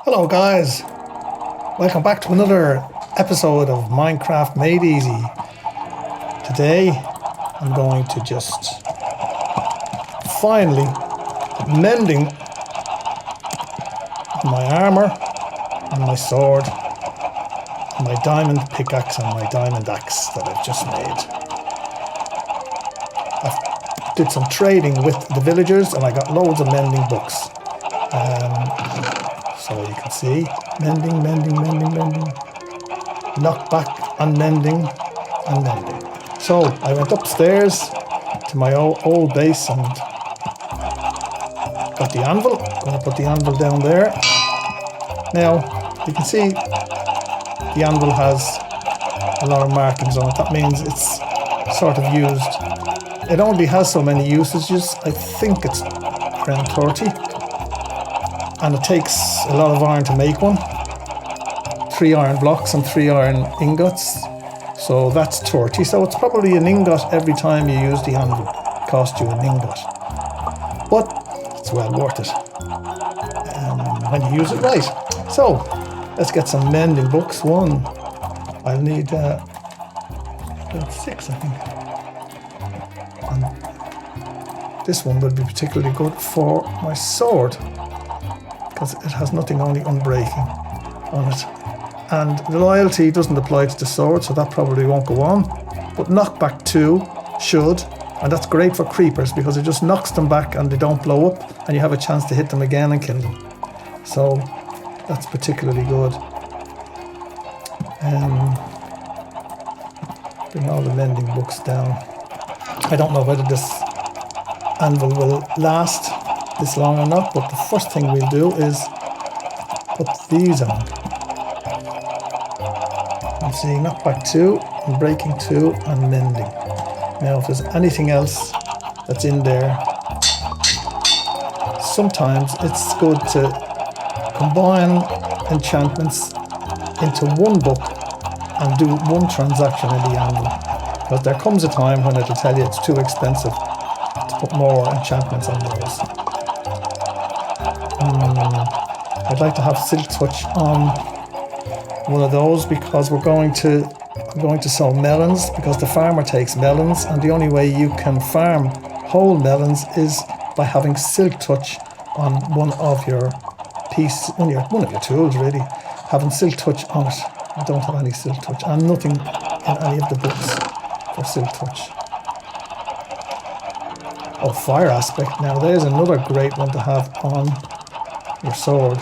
Hello guys, welcome back to another episode of Minecraft Made Easy. Today I'm going to just finally put mending on my armor and my sword and my diamond pickaxe and my diamond axe that I've just made. I did some trading with the villagers and I got loads of mending books. So you can see, mending, knockback and mending. So I went upstairs to my old base and got the anvil. Going to put the anvil down there. Now, you can see the anvil has a lot of markings on it. That means it's sort of used. It only has so many usages. I think it's around 30. And it takes a lot of iron to make one. 3 iron blocks and 3 iron ingots. So that's 30. So it's probably an ingot every time you use the anvil. It costs you an ingot. But it's well worth it when you use it right. So let's get some mending books. One, I'll need about 6, I think. And this one will be particularly good for my sword, because it has nothing, only unbreaking on it. And the loyalty doesn't apply to the sword, so that probably won't go on. But knockback 2 should, and that's great for creepers because it just knocks them back and they don't blow up and you have a chance to hit them again and kill them. So that's particularly good. Bring all the mending books down. I don't know whether this anvil will last this long or not, but the first thing we'll do is put these on. You see, knockback 2 and breaking 2 and mending. Now if there's anything else that's in there, sometimes it's good to combine enchantments into one book and do one transaction in the anvil, but there comes a time when it'll tell you it's too expensive to put more enchantments on those. I'd like to have Silk Touch on one of those because I'm going to sow melons, because the farmer takes melons, and the only way you can farm whole melons is by having Silk Touch on one of your one of your tools, really. Having Silk Touch on it. I don't have any Silk Touch, and nothing in any of the books for Silk Touch. Oh, Fire Aspect. Now there's another great one to have on your sword.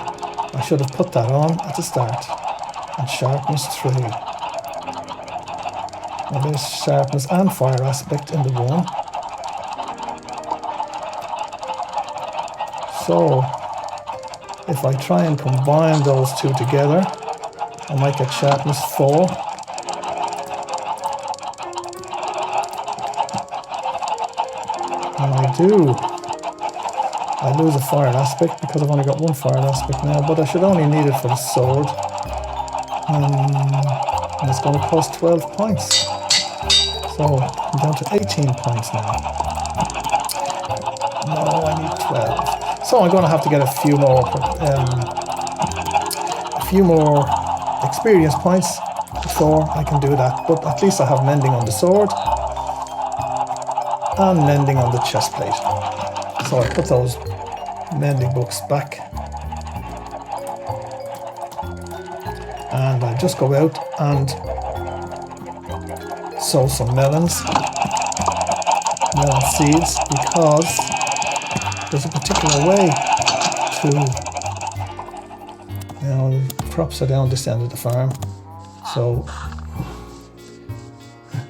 I should have put that on at the start. And Sharpness 3. Now there's Sharpness and Fire Aspect in the one. So if I try and combine those two together, I might get Sharpness 4. And I do. I lose a Fire Aspect because I've only got one Fire Aspect now, but I should only need it for the sword. And it's going to cost 12 points. So I'm down to 18 points now. No, I need 12. So I'm going to have to get a few more experience points before I can do that. But at least I have mending on the sword and mending on the chest plate. So I put those mending books back, and I just go out and sow some melon seeds, because there's a particular way to, the crops are down this end of the farm. So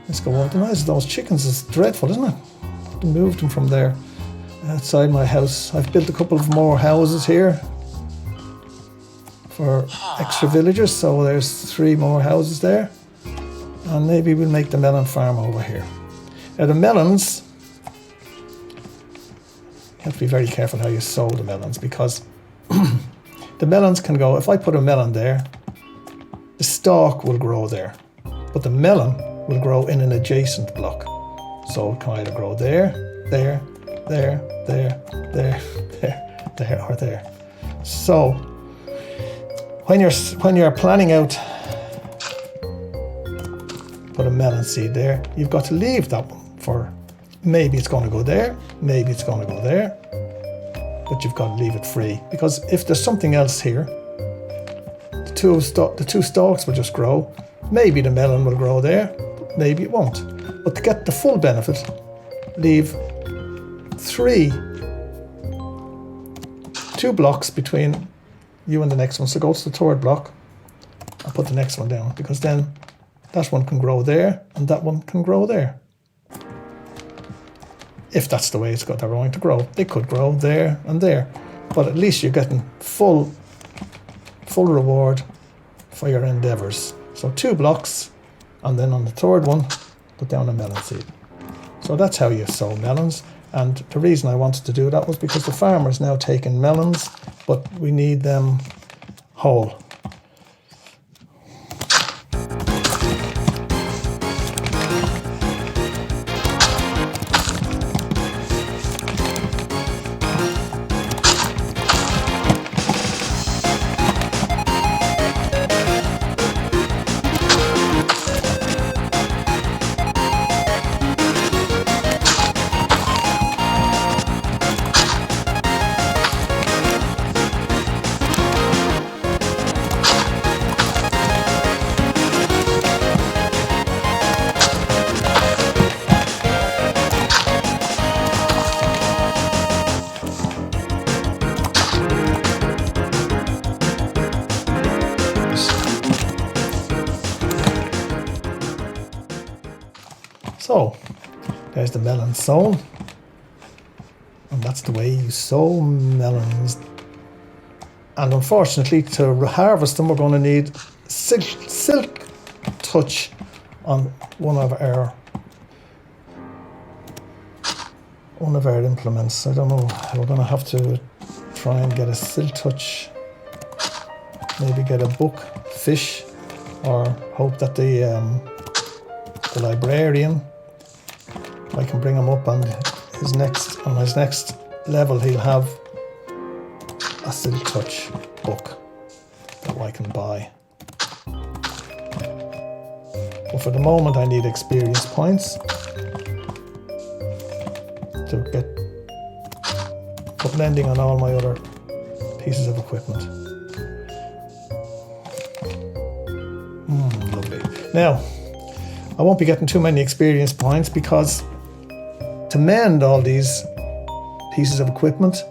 let's go on. The noise of those chickens is dreadful, isn't it? I moved them from there outside my house. I've built a couple of more houses here for extra villagers, so there's 3 more houses there, and maybe we'll make the melon farm over here. Now the melons, you have to be very careful how you sow the melons, because the melons can go, if I put a melon there, the stalk will grow there, but the melon will grow in an adjacent block. So it can either grow there, or there. So when you're planning out put a melon seed there, you've got to leave that one for, maybe it's going to go there, maybe it's going to go there, but you've got to leave it free, because if there's something else here, the two stalks will just grow. Maybe the melon will grow there, but maybe it won't. But to get the full benefit, leave 2 blocks between you and the next one. So go to the third block and put the next one down, because then that one can grow there and that one can grow there. If that's the way they're going to grow. They could grow there and there, but at least you're getting full reward for your endeavors. So 2 blocks, and then on the third one, put down a melon seed. So that's how you sow melons. And the reason I wanted to do that was because the farmer's now taking melons, but we need them whole. So, there's the melon sown, and that's the way you sow melons. And unfortunately, to harvest them, we're going to need silk touch on one of our implements. I don't know, we're going to have to try and get a silk touch, maybe get a book fish, or hope that the librarian, I can bring him up on his next level. He'll have a silk touch book that I can buy. But for the moment, I need experience points to put mending on all my other pieces of equipment. Lovely. Now, I won't be getting too many experience points, because to mend all these pieces of equipment,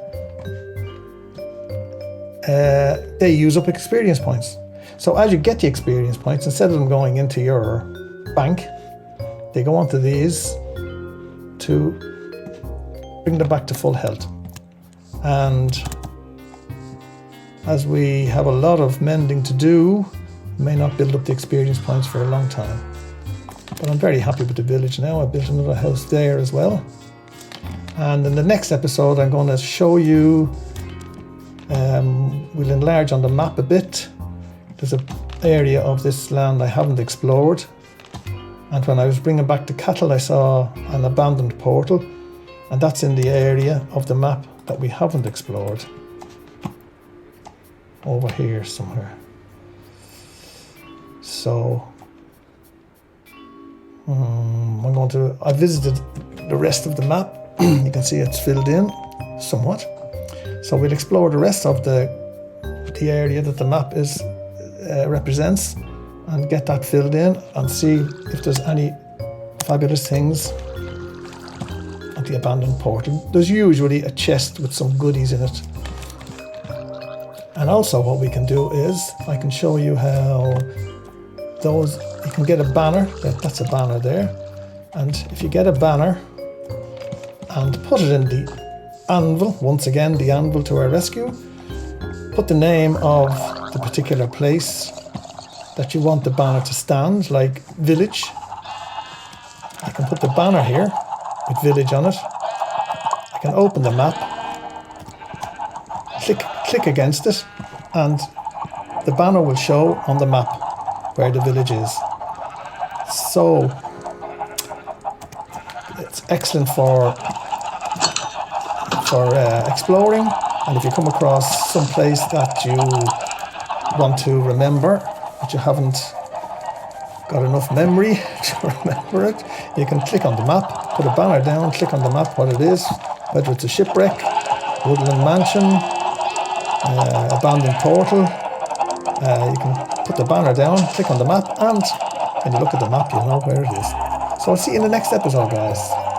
they use up experience points. So as you get the experience points, instead of them going into your bank, they go onto these to bring them back to full health. And as we have a lot of mending to do, we may not build up the experience points for a long time. But I'm very happy with the village now. I built another house there as well. And in the next episode, I'm going to show you, we'll enlarge on the map a bit. There's an area of this land I haven't explored. And when I was bringing back the cattle, I saw an abandoned portal. And that's in the area of the map that we haven't explored. Over here somewhere. So I visited the rest of the map. You can see it's filled in somewhat. So we'll explore the rest of the area that the map represents, and get that filled in, and see if there's any fabulous things at the abandoned portal. There's usually a chest with some goodies in it. And also what we can do is, I can show you how you can get a banner. That's a banner there. And if you get a banner and put it in the anvil, once again, the anvil to our rescue, put the name of the particular place that you want the banner to stand, like village. I can put the banner here with village on it. I can open the map, click against it, and the banner will show on the map where the village is. So it's excellent for exploring, and if you come across some place that you want to remember, but you haven't got enough memory to remember it, you can click on the map, put a banner down, click on the map what it is, whether it's a shipwreck, woodland mansion, abandoned portal. You can put the banner down, click on the map, and when you look at the map, you'll know where it is. So I'll see you in the next episode, guys.